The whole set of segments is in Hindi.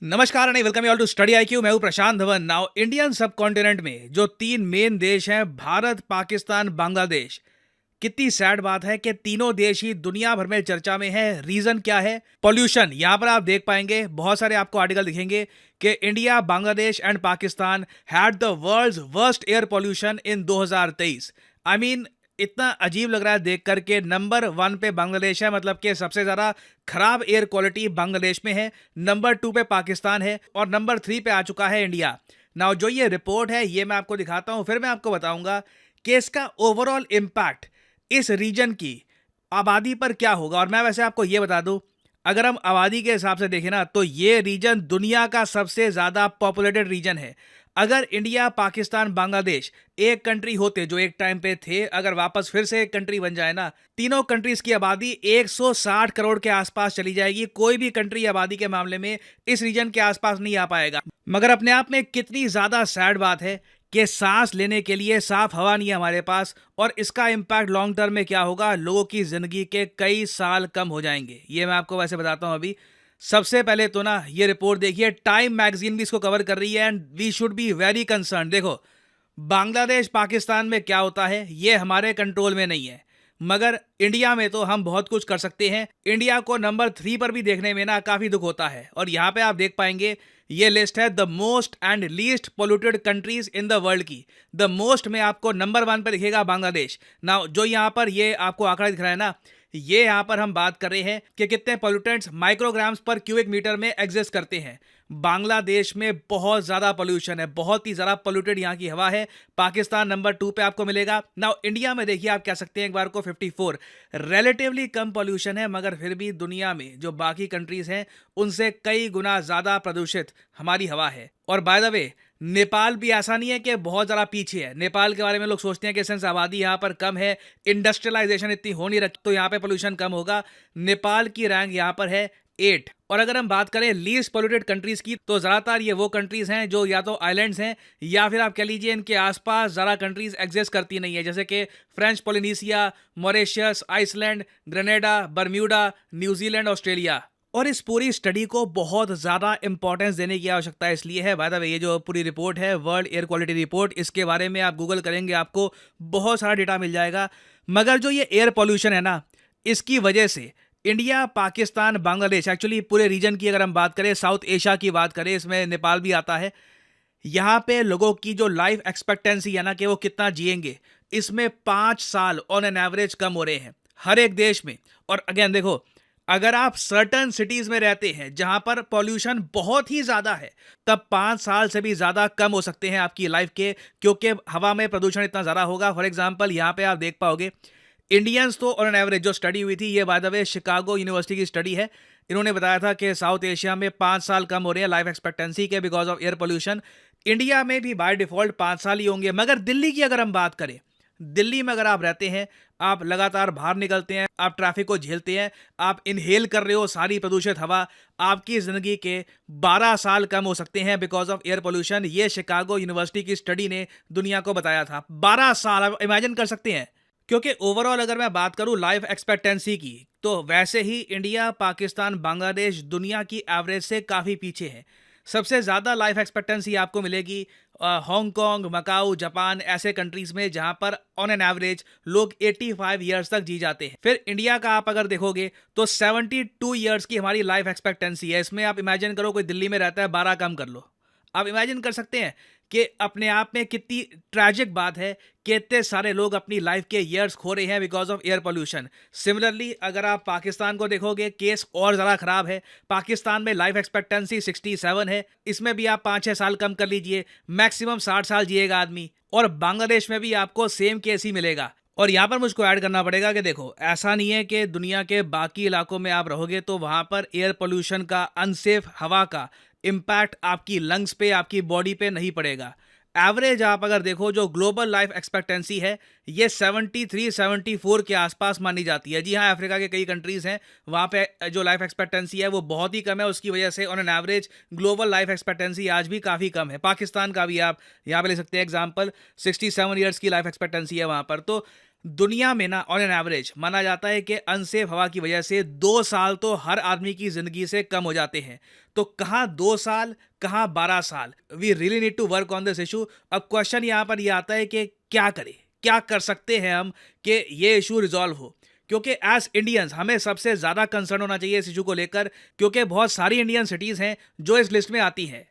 नमस्कार and welcome you all to Study IQ. मैं हूं Prashant Dhawan. Now Indian subcontinent में जो तीन मेन देश हैं, भारत, पाकिस्तान, बांग्लादेश, कितनी सैड बात है कि तीनों देश ही दुनिया भर में चर्चा में है। रीजन क्या है? पॉल्यूशन। यहां पर आप देख पाएंगे, बहुत सारे आपको आर्टिकल दिखेंगे कि India, Bangladesh and Pakistan had the world's worst air pollution in 2023। I mean इतना अजीब लग रहा है देख करके। नंबर 1 पे बांग्लादेश है, मतलब कि सबसे ज़्यादा खराब एयर क्वालिटी बांग्लादेश में है। नंबर 2 पे पाकिस्तान है और नंबर 3 पे आ चुका है इंडिया। नाउ जो ये रिपोर्ट है ये मैं आपको दिखाता हूँ, फिर मैं आपको बताऊंगा कि इसका ओवरऑल इम्पैक्ट इस रीजन की आबादी पर क्या होगा। और मैं वैसे आपको ये बता दूं, अगर हम आबादी के हिसाब से देखें ना, तो ये रीजन दुनिया का सबसे ज़्यादा पॉपुलेटेड रीजन है। अगर इंडिया, पाकिस्तान, बांग्लादेश एक कंट्री होते जो एक टाइम पे थे, अगर वापस फिर से एक कंट्री बन जाए ना, तीनों कंट्रीज की आबादी 160 करोड़ के आसपास चली जाएगी। कोई भी कंट्री आबादी के मामले में इस रीजन के आसपास नहीं आ पाएगा। मगर अपने आप में कितनी ज़्यादा सैड बात है कि सांस लेने के लिए साफ हवा नहीं है हमारे पास, और इसका इम्पैक्ट लॉन्ग टर्म में क्या होगा, लोगों की ज़िंदगी के कई साल कम हो जाएंगे। ये मैं आपको वैसे बताता हूँ अभी। सबसे पहले तो ना ये रिपोर्ट देखिए, टाइम मैगजीन भी इसको कवर कर रही है and we should be very concern. देखो, बांग्लादेश, पाकिस्तान में क्या होता है ये हमारे कंट्रोल में नहीं है, मगर इंडिया में तो हम बहुत कुछ कर सकते हैं। इंडिया को नंबर 3 पर भी देखने में ना काफ़ी दुख होता है। और यहाँ पे आप देख पाएंगे, ये लिस्ट है the most and least polluted countries in the world की। द मोस्ट में आपको नंबर 1 पे दिखेगा बांग्लादेश। ना जो यहाँ पर ये आपको आंकड़ा दिख रहा है ना, ये यहाँ पर हम बात कर रहे हैं कि कितने पोल्यूटेंट्स माइक्रोग्राम्स पर क्यूबिक मीटर में एग्जिस्ट करते हैं। बांग्लादेश में बहुत ज़्यादा पोल्यूशन है, बहुत ही ज़्यादा पोल्यूटेड यहाँ की हवा है। पाकिस्तान नंबर 2 पे आपको मिलेगा। नाउ इंडिया में देखिए, आप कह सकते हैं एक बार को 54, रिलेटिवली कम पोल्यूशन है, मगर फिर भी दुनिया में जो बाकी कंट्रीज हैं उनसे कई गुना ज़्यादा प्रदूषित हमारी हवा है। और बाय द वे, नेपाल भी ऐसा नहीं है कि बहुत ज़्यादा पीछे है। नेपाल के बारे में लोग सोचते हैं कि सिंस आबादी यहाँ पर कम है, इंडस्ट्रियलाइजेशन इतनी हो नहीं रखी, तो यहाँ पे पोल्यूशन कम होगा। नेपाल की रैंक यहाँ पर है 8। और अगर हम बात करें लीस्ट पोल्यूटेड कंट्रीज की, तो ज़्यादातर ये वो कंट्रीज हैं जो या तो आइलैंड्स हैं, या फिर आप कह लीजिए इनके आसपास ज़्यादा कंट्रीज एग्जिस्ट करती नहीं है, जैसे कि French Polynesia, Mauritius, Iceland, Grenada, Bermuda, New Zealand, Australia. और इस पूरी स्टडी को बहुत ज़्यादा इंपॉर्टेंस देने की आवश्यकता इसलिए है। बाय द वे, ये जो पूरी रिपोर्ट है, वर्ल्ड एयर क्वालिटी रिपोर्ट, इसके बारे में आप गूगल करेंगे आपको बहुत सारा डेटा मिल जाएगा। मगर जो ये एयर पॉल्यूशन है ना, इसकी वजह से इंडिया, पाकिस्तान, बांग्लादेश, एक्चुअली पूरे रीजन की अगर हम बात करें, साउथ एशिया की बात करें, इसमें नेपाल भी आता है, यहाँ पे लोगों की जो लाइफ एक्सपेक्टेंसी है ना, कि वो कितना जिएंगे, इसमें 5 साल ऑन एन एवरेज कम हो रहे हैं हर एक देश में। और अगेन देखो, अगर आप सर्टन सिटीज में रहते हैं जहां पर पॉल्यूशन बहुत ही ज्यादा है, तब 5 साल से भी ज्यादा कम हो सकते हैं आपकी लाइफ के, क्योंकि हवा में प्रदूषण इतना ज्यादा होगा। फॉर एग्जांपल, यहाँ पे आप देख पाओगे, इंडियंस तो ऑन एन एवरेज, जो स्टडी हुई थी, ये by the way Chicago university की स्टडी है, इन्होंने बताया था कि साउथ एशिया में 5 साल कम हो रहे हैं लाइफ एक्सपेक्टेंसी के because of air pollution. India में भी बाय डिफॉल्ट 5 साल ही होंगे। मगर दिल्ली की अगर हम बात करें, दिल्ली में अगर आप रहते हैं, आप लगातार बाहर निकलते हैं, आप ट्रैफिक को झेलते हैं, आप इनहेल कर रहे हो सारी प्रदूषित हवा, आपकी ज़िंदगी के 12 साल कम हो सकते हैं बिकॉज ऑफ एयर पोल्यूशन। ये शिकागो यूनिवर्सिटी की स्टडी ने दुनिया को बताया था। 12 साल, आप इमेजिन कर सकते हैं। क्योंकि ओवरऑल अगर मैं बात करूं लाइफ एक्सपेक्टेंसी की, तो वैसे ही इंडिया, पाकिस्तान, बांग्लादेश दुनिया की एवरेज से काफ़ी पीछे है। सबसे ज़्यादा लाइफ एक्सपेक्टेंसी आपको मिलेगी हांगकांग, मकाऊ, जापान, ऐसे कंट्रीज़ में जहां पर ऑन एन एवरेज लोग 85 ईयर्स तक जी जाते हैं। फिर इंडिया का आप अगर देखोगे तो 72 ईयर्स की हमारी लाइफ एक्सपेक्टेंसी है। इसमें आप इमेजिन करो, कोई दिल्ली में रहता है, 12 कम कर लो। आप इमेजिन कर सकते हैं कि अपने आप में कितनी ट्रैजिक बात है कि इतने सारे लोग अपनी लाइफ के ईयर्स खो रहे हैं because of air pollution. Similarly अगर आप पाकिस्तान को देखोगे, केस और ज़्यादा ख़राब है। पाकिस्तान में लाइफ एक्सपेक्टेंसी 67 है, इसमें भी आप 5-6 साल कम कर लीजिए, मैक्सिमम 60 साल जिएगा आदमी। और बांग्लादेश में भी आपको सेम केस ही मिलेगा। और यहाँ पर मुझको ऐड करना पड़ेगा कि देखो, ऐसा नहीं है कि दुनिया के बाकी इलाकों में आप रहोगे तो वहाँ पर एयर पोल्यूशन का, अनसेफ हवा का इम्पैक्ट आपकी लंग्स पे, आपकी बॉडी पे नहीं पड़ेगा। एवरेज आप अगर देखो, जो ग्लोबल लाइफ एक्सपेक्टेंसी है, ये 73-74 के आसपास मानी जाती है। जी हाँ, अफ्रीका के कई कंट्रीज़ हैं, वहाँ पे जो लाइफ एक्सपेक्टेंसी है वो बहुत ही कम है। उसकी वजह से on an average global life expectancy आज भी काफ़ी कम है। पाकिस्तान का भी आप यहाँ पे ले सकते हैं एग्जाम्पल, 67 ईयर्स की लाइफ एक्सपेक्टेंसी है वहाँ पर। तो दुनिया में ना ऑन एन एवरेज माना जाता है कि अनसेफ हवा की वजह से 2 साल तो हर आदमी की जिंदगी से कम हो जाते हैं। तो कहाँ 2 साल, कहाँ 12 साल। We really need to work on this issue. अब क्वेश्चन यहाँ पर ये आता है कि क्या करें, क्या कर सकते हैं हम कि ये इशू रिजॉल्व हो। क्योंकि एज इंडियंस हमें सबसे ज़्यादा कंसर्न होना चाहिए इस इशू को लेकर, क्योंकि बहुत सारी इंडियन सिटीज़ हैं जो इस लिस्ट में आती हैं।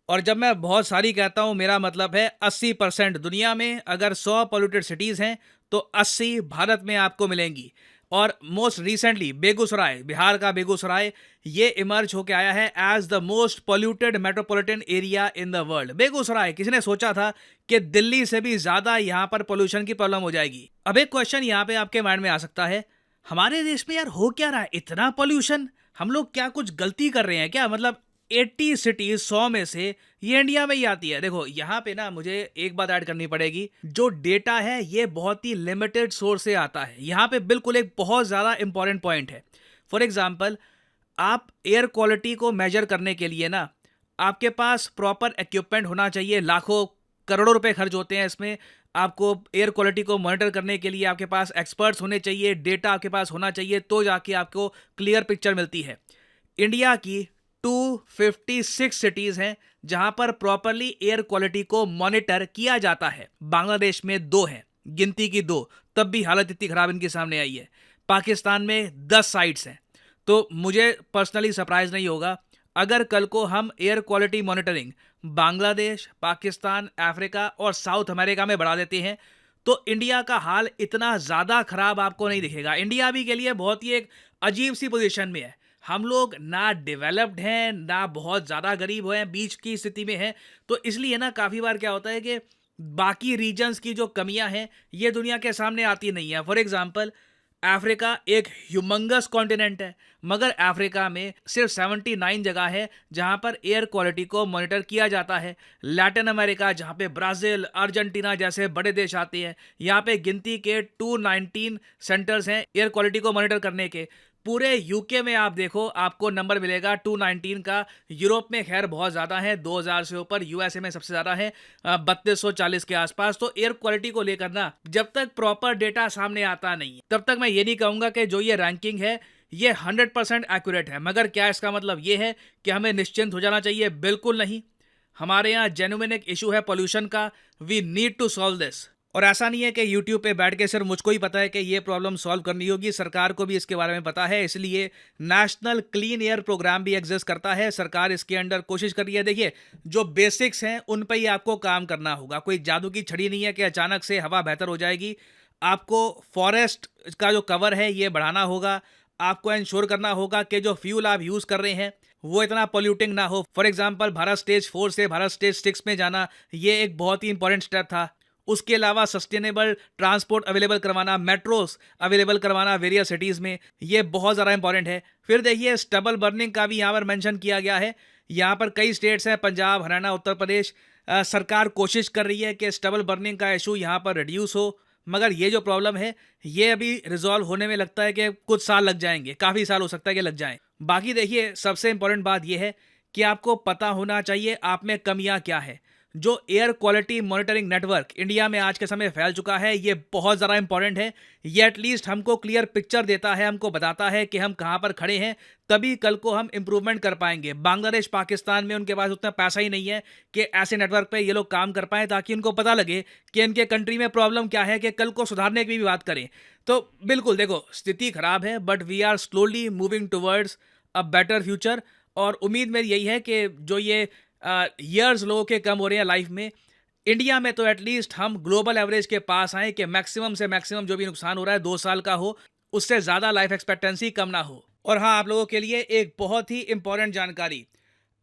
और जब मैं बहुत सारी कहता हूँ, मेरा मतलब है 80%। दुनिया में अगर 100 पोल्यूटेड सिटीज़ हैं तो 80 भारत में आपको मिलेंगी। और मोस्ट रिसेंटली बेगूसराय, बिहार का बेगूसराय, ये इमर्ज होकर आया है as the most polluted metropolitan area in the world. Begusarai, किसी ने सोचा था कि दिल्ली से भी ज़्यादा यहाँ पर पोल्यूशन की प्रॉब्लम हो जाएगी। अब एक क्वेश्चन यहाँ पे आपके माइंड में आ सकता है, हमारे देश में यार हो क्या रहा है, इतना पोल्यूशन, हम लोग क्या कुछ गलती कर रहे हैं क्या? मतलब 80 सिटीज 100 में से ये इंडिया में ही आती है। देखो यहाँ पे ना मुझे एक बात ऐड करनी पड़ेगी, जो डेटा है ये बहुत ही लिमिटेड सोर्स से आता है। यहाँ पे बिल्कुल एक बहुत ज़्यादा इंपॉर्टेंट पॉइंट है। फॉर एग्जांपल, आप एयर क्वालिटी को मेजर करने के लिए ना आपके पास प्रॉपर इक्विपमेंट होना चाहिए। लाखों करोड़ों रुपए खर्च होते हैं इसमें। आपको एयर क्वालिटी को मॉनिटर करने के लिए आपके पास एक्सपर्ट्स होने चाहिए, डेटा आपके पास होना चाहिए, तो जाके आपको क्लियर पिक्चर मिलती है। इंडिया की 256 सिटीज हैं जहां पर प्रॉपरली एयर क्वालिटी को मॉनिटर किया जाता है। बांग्लादेश में 2 हैं, गिनती की 2, तब भी हालत इतनी खराब इनके सामने आई है। पाकिस्तान में 10 साइट्स हैं। तो मुझे पर्सनली सरप्राइज नहीं होगा अगर कल को हम air quality monitoring Bangladesh, Pakistan, Africa और साउथ अमेरिका में बढ़ा देते हैं तो इंडिया का हाल इतना ज़्यादा खराब आपको नहीं दिखेगा। इंडिया भी के लिए बहुत ही एक अजीब सी पोजीशन में है। हम लोग ना डेवलप्ड हैं, ना बहुत ज़्यादा गरीब हैं, बीच की स्थिति में हैं। तो इसलिए ना काफ़ी बार क्या होता है कि बाकी रीजन्स की जो कमियां हैं ये दुनिया के सामने आती नहीं है। फॉर एग्जांपल, अफ्रीका एक ह्यूमंगस कॉन्टिनेंट है, मगर अफ्रीका में सिर्फ 79 जगह है जहां पर एयर क्वालिटी को मॉनिटर किया जाता है। लैटिन अमेरिका, जहां पे ब्राज़ील, अर्जेंटीना जैसे बड़े देश आते हैं, यहाँ पे गिनती के 219 सेंटर्स हैं एयर क्वालिटी को मॉनिटर करने के। पूरे यूके में आप देखो, आपको नंबर मिलेगा 219 का। यूरोप में खैर बहुत ज़्यादा है, 2000 से ऊपर। यूएसए में सबसे ज़्यादा है, 3240 के आसपास। तो एयर क्वालिटी को लेकर ना जब तक प्रॉपर डेटा सामने आता नहीं है तब तक मैं ये नहीं कहूँगा कि जो ये रैंकिंग है ये 100% एक्यूरेट है। मगर क्या इसका मतलब ये है कि हमें निश्चिंत हो जाना चाहिए? बिल्कुल नहीं। हमारे यहाँ जेन्युइन एक इशू है पोल्यूशन का। We need to solve this. और ऐसा नहीं है कि YouTube पे बैठ के सिर्फ मुझको ही पता है कि ये प्रॉब्लम सॉल्व करनी होगी, सरकार को भी इसके बारे में पता है। इसलिए नेशनल क्लीन एयर प्रोग्राम भी एग्जिस्ट करता है। सरकार इसके अंडर कोशिश कर रही है। देखिए, जो बेसिक्स हैं उन पे ही आपको काम करना होगा। कोई जादू की छड़ी नहीं है कि अचानक से हवा बेहतर हो जाएगी। आपको फॉरेस्ट का जो कवर है ये बढ़ाना होगा। आपको इंश्योर करना होगा कि जो फ्यूल आप यूज़ कर रहे हैं वो इतना पोल्यूटिंग ना हो। फॉर एग्जाम्पल, भारत स्टेज 4 से भारत स्टेज 6 में जाना, ये एक बहुत ही इंपॉर्टेंट स्टेप था। उसके अलावा सस्टेनेबल ट्रांसपोर्ट अवेलेबल करवाना, मेट्रोस अवेलेबल करवाना वेरियस सिटीज़ में, ये बहुत ज़्यादा इंपॉर्टेंट है। फिर देखिए, स्टबल बर्निंग का भी यहाँ पर मेंशन किया गया है। यहाँ पर कई स्टेट्स हैं, पंजाब, हरियाणा, उत्तर प्रदेश। सरकार कोशिश कर रही है कि स्टबल बर्निंग का इशू यहाँ पर रिड्यूस हो, मगर ये जो प्रॉब्लम है ये अभी रिजॉल्व होने में लगता है कि कुछ साल लग जाएंगे, काफ़ी साल हो सकता है कि लग जाएं। बाकी देखिए, सबसे इंपॉर्टेंट बात यह है कि आपको पता होना चाहिए आप में कमियां क्या है। जो air quality monitoring network India में आज के समय फैल चुका है ये बहुत ज़्यादा इंपॉर्टेंट है। ये एटलीस्ट हमको क्लियर पिक्चर देता है, हमको बताता है कि हम कहाँ पर खड़े हैं, तभी कल को हम इंप्रूवमेंट कर पाएंगे। बांग्लादेश, पाकिस्तान में उनके पास उतना पैसा ही नहीं है कि ऐसे नेटवर्क पे ये लोग काम कर पाएँ, ताकि उनको पता लगे कि इनके कंट्री में प्रॉब्लम क्या है, कि कल को सुधारने की भी बात करें। तो बिल्कुल देखो, स्थिति खराब है, but we are slowly moving towards a better future. और उम्मीद मेरी यही है कि जो ये ईयर्स लोगों के कम हो रहे हैं लाइफ में, इंडिया में तो एटलीस्ट हम ग्लोबल एवरेज के पास आए कि मैक्सिमम से मैक्सिमम जो भी नुकसान हो रहा है 2 साल का हो, उससे ज़्यादा लाइफ एक्सपेक्टेंसी कम ना हो। और हाँ, आप लोगों के लिए एक बहुत ही इंपॉर्टेंट जानकारी,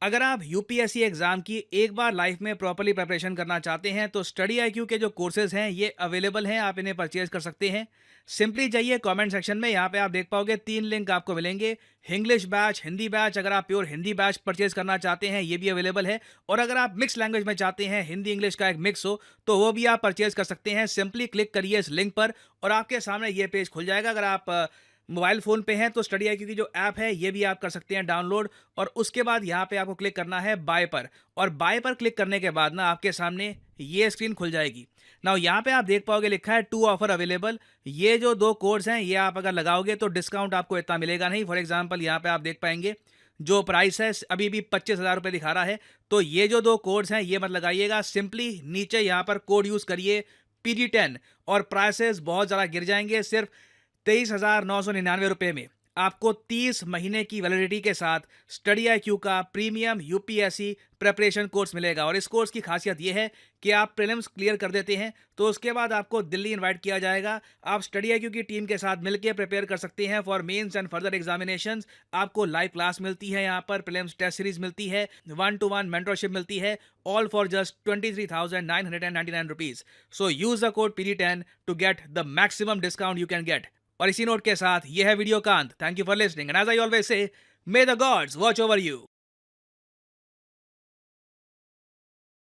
अगर आप यूपीएससी एग्जाम की एक बार लाइफ में प्रॉपर्ली प्रिपरेशन करना चाहते हैं तो स्टडी आईक्यू के जो कोर्सेज हैं ये अवेलेबल हैं, आप इन्हें परचेज कर सकते हैं। सिंपली जाइए कमेंट सेक्शन में, यहाँ पे आप देख पाओगे 3 लिंक आपको मिलेंगे। इंग्लिश बैच, हिंदी बैच, अगर आप प्योर हिंदी बैच परचेज करना चाहते हैं ये भी अवेलेबल है। और अगर आप मिक्स लैंग्वेज में चाहते हैं, हिंदी इंग्लिश का एक मिक्स हो, तो वो भी आप परचेज कर सकते हैं। सिंपली क्लिक करिए इस लिंक पर और आपके सामने ये पेज खुल जाएगा। अगर आप मोबाइल फ़ोन पे हैं तो स्टडी आईक्यू की जो ऐप है ये भी आप कर सकते हैं डाउनलोड। और उसके बाद यहाँ पे आपको क्लिक करना है बाय पर। और बाय पर क्लिक करने के बाद ना आपके सामने ये स्क्रीन खुल जाएगी। नाउ यहाँ पे आप देख पाओगे लिखा है टू ऑफर अवेलेबल। ये जो 2 कोड्स हैं ये आप अगर लगाओगे तो डिस्काउंट आपको इतना मिलेगा नहीं। फॉर एग्जांपल यहाँ पे आप देख पाएंगे जो प्राइस है अभी भी 25,000 रुपये दिखा रहा है। तो ये जो 2 कोड्स हैं ये मत लगाइएगा। सिंपली नीचे यहाँ पर कोड यूज़ करिए PD10 और प्राइसेस बहुत ज़्यादा गिर जाएंगे। सिर्फ 23,999 रुपये में आपको 30 महीने की वैलिडिटी के साथ स्टडी आईक्यू का प्रीमियम यूपीएससी प्रिपरेशन कोर्स मिलेगा। और इस कोर्स की खासियत यह है कि आप प्रीलिम्स क्लियर कर देते हैं तो उसके बाद आपको दिल्ली इनवाइट किया जाएगा। आप स्टडी आईक्यू की टीम के साथ मिलकर प्रिपेयर कर सकते हैं for mains and further examinations. आपको लाइव क्लास मिलती है, यहाँ पर प्रीलिम्स टेस्ट सीरीज मिलती है, 1-to-1 मेंटरशिप मिलती है, all for just 23,999 rupees. So use the code PD10 to get the maximum discount you can get. और इसी नोट के साथ ये है वीडियो का अंत। Thank you for listening and as I always say, may the gods watch over you.